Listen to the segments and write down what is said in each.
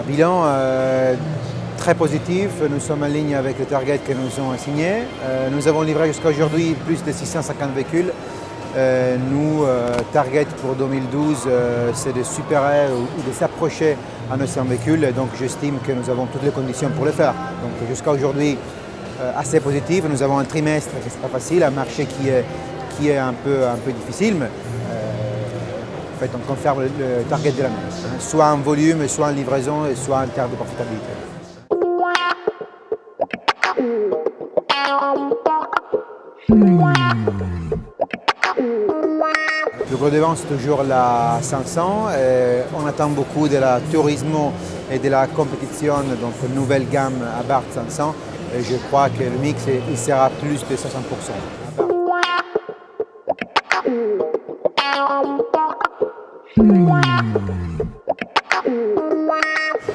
Bilan très positif, nous sommes en ligne avec le target que nous avons assigné. Nous avons livré jusqu'à aujourd'hui plus de 650 véhicules. Nous, target pour 2012, c'est de supérer ou de s'approcher à 900 véhicules. Donc j'estime que nous avons toutes les conditions pour le faire. Donc jusqu'à aujourd'hui, assez positif. Nous avons un trimestre qui sera facile, un marché qui est un peu difficile. Mais, en fait, on confirme le target de l'année, soit en volume, soit en livraison, soit en termes de profitabilité. Le gros devant, c'est toujours la 500. On attend beaucoup de la Turismo et de la compétition, donc une nouvelle gamme Abarth 500. Et je crois que le mix il sera plus de 60%.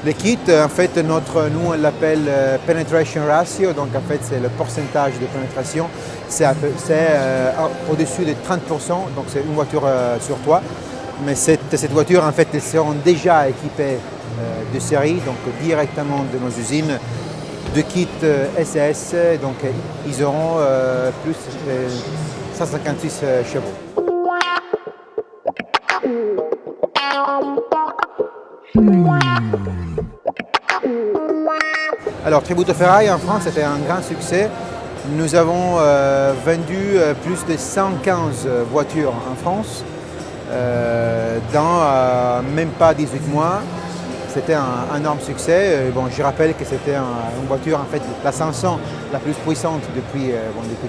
Le kit, en fait, nous on l'appelle penetration ratio, donc en fait c'est le pourcentage de pénétration, c'est au-dessus de 30%, donc c'est une voiture sur toi. Mais cette voiture, en fait, elles seront déjà équipées de série, donc directement de nos usines, de kit SS, donc ils auront plus 156 chevaux. Alors, Tributo Ferrari en France, c'était un grand succès. Nous avons vendu plus de 115 voitures en France dans même pas 18 mois. C'était un énorme succès. Bon, je rappelle que c'était une voiture, en fait, la 500 la plus puissante depuis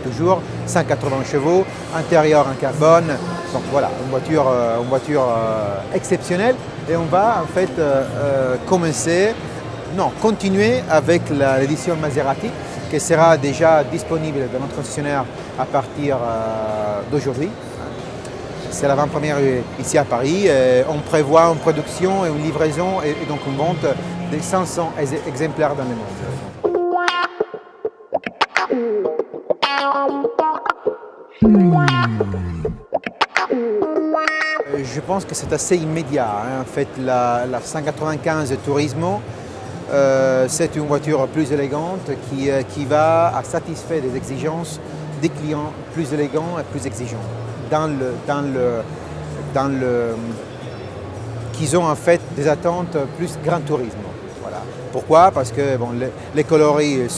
toujours, 180 chevaux, intérieur en carbone. Donc voilà, une voiture exceptionnelle. Et on va en fait continuer avec l'édition Maserati qui sera déjà disponible dans notre concessionnaire à partir d'aujourd'hui. C'est l'avant-première ici à Paris. On prévoit une production et une livraison et donc une vente de 500 exemplaires dans le monde. Je pense que c'est assez immédiat. En fait, la 195 Turismo, c'est une voiture plus élégante qui va satisfaire les exigences des clients plus élégants et plus exigeants. Qu'ils ont en fait des attentes plus grand tourisme. Voilà. Pourquoi? Parce que bon, les coloris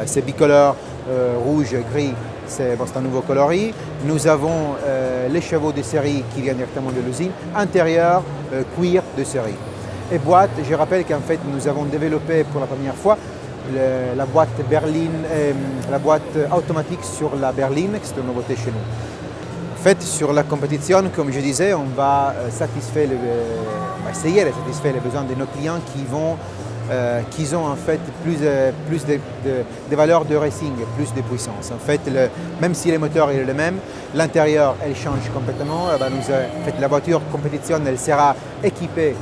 c'est bicolore, rouge, gris, c'est un nouveau coloris. Nous avons les chevaux de série qui viennent directement de l'usine, intérieur, cuir de série. Et boîte, je rappelle qu'en fait nous avons développé pour la première fois la boîte berline, la boîte automatique sur la berline, c'est une nouveauté chez nous. En fait, sur la compétition, comme je disais, on va essayer de satisfaire les besoins de nos clients qui ont en fait plus de valeurs de racing, plus de puissance. En fait, même si le moteur est le même, l'intérieur elle change complètement. En fait, la voiture compétition elle sera équipée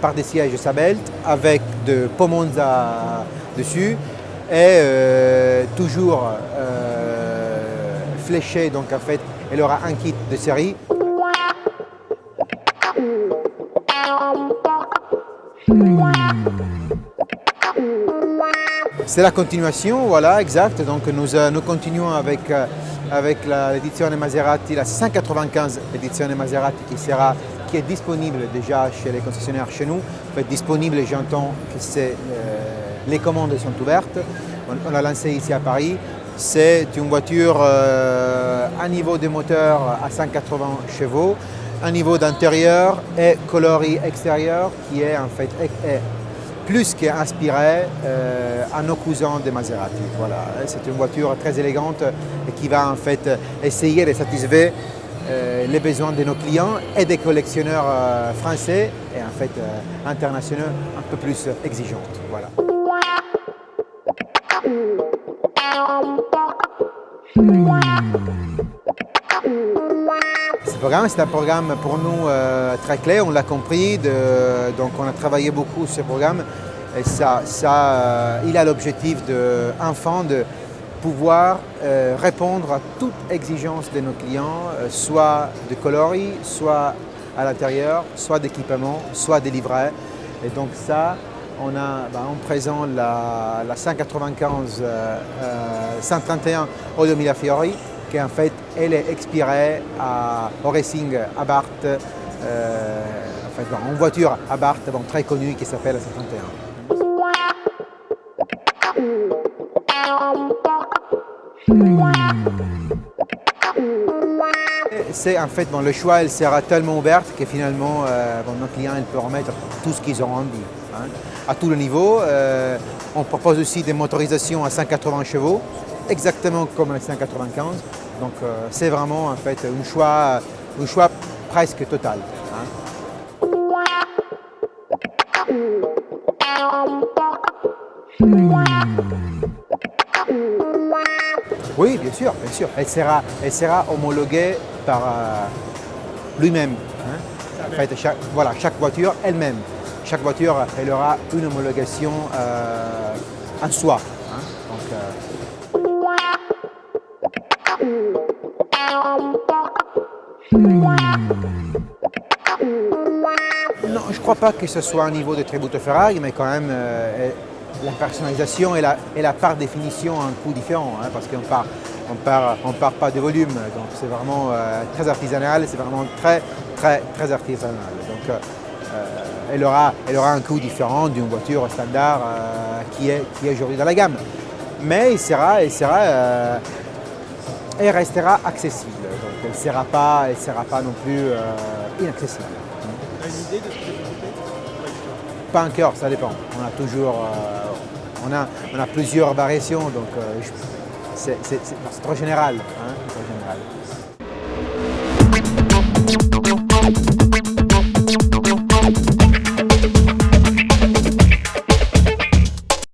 par des sièges Sabelt avec de Pomoza dessus et toujours fléché, donc en fait elle aura un kit de série. C'est la continuation, voilà, exact. Donc nous continuons avec l'édition Maserati, la 195 édition Maserati qui est disponible déjà chez les concessionnaires chez nous. En fait, disponible, j'entends que les commandes sont ouvertes. On l'a lancé ici à Paris. C'est une voiture à niveau de moteur à 180 chevaux, un niveau d'intérieur et coloris extérieur qui est en fait plus qu'inspiré à nos cousins de Maserati. Voilà, c'est une voiture très élégante et qui va en fait essayer de satisfaire les besoins de nos clients et des collectionneurs français et en fait internationaux un peu plus exigeantes. Voilà. Ce programme, c'est un programme pour nous très clé, on l'a compris, donc on a travaillé beaucoup sur ce programme et il a l'objectif pouvoir répondre à toute exigence de nos clients, soit de coloris, soit à l'intérieur, soit d'équipement, soit de livrets. Et donc ça, on a en présent la 195 131 Odo Mirafiori, qui en fait elle est expirée au Racing Abarth, en voiture Abarth très connue qui s'appelle la 131. C'est en fait le choix, elle sera tellement ouverte que finalement nos clients ils peuvent remettre tout ce qu'ils ont envie, hein, à tous les niveaux. On propose aussi des motorisations à 180 chevaux, exactement comme la 195. Donc c'est vraiment en fait un choix presque total. Hein. Oui, bien sûr, bien sûr. Elle sera homologuée par lui-même. Hein. En fait, chaque voiture elle-même. Chaque voiture, elle aura une homologation en soi. Hein. Non, je ne crois pas que ce soit un niveau de tributo Ferrari, mais quand même, la personnalisation et la par définition un coût différent, hein, parce qu'on part pas de volume, donc c'est vraiment très artisanal, c'est vraiment très artisanal. Donc elle aura un coût différent d'une voiture standard qui est aujourd'hui dans la gamme, mais elle restera accessible, donc elle ne sera pas non plus inaccessible. Tu as une idée de ce que ça peut coûter? Pas encore, ça dépend. On a toujours, on a plusieurs variations, donc c'est trop général. Hein, trop général.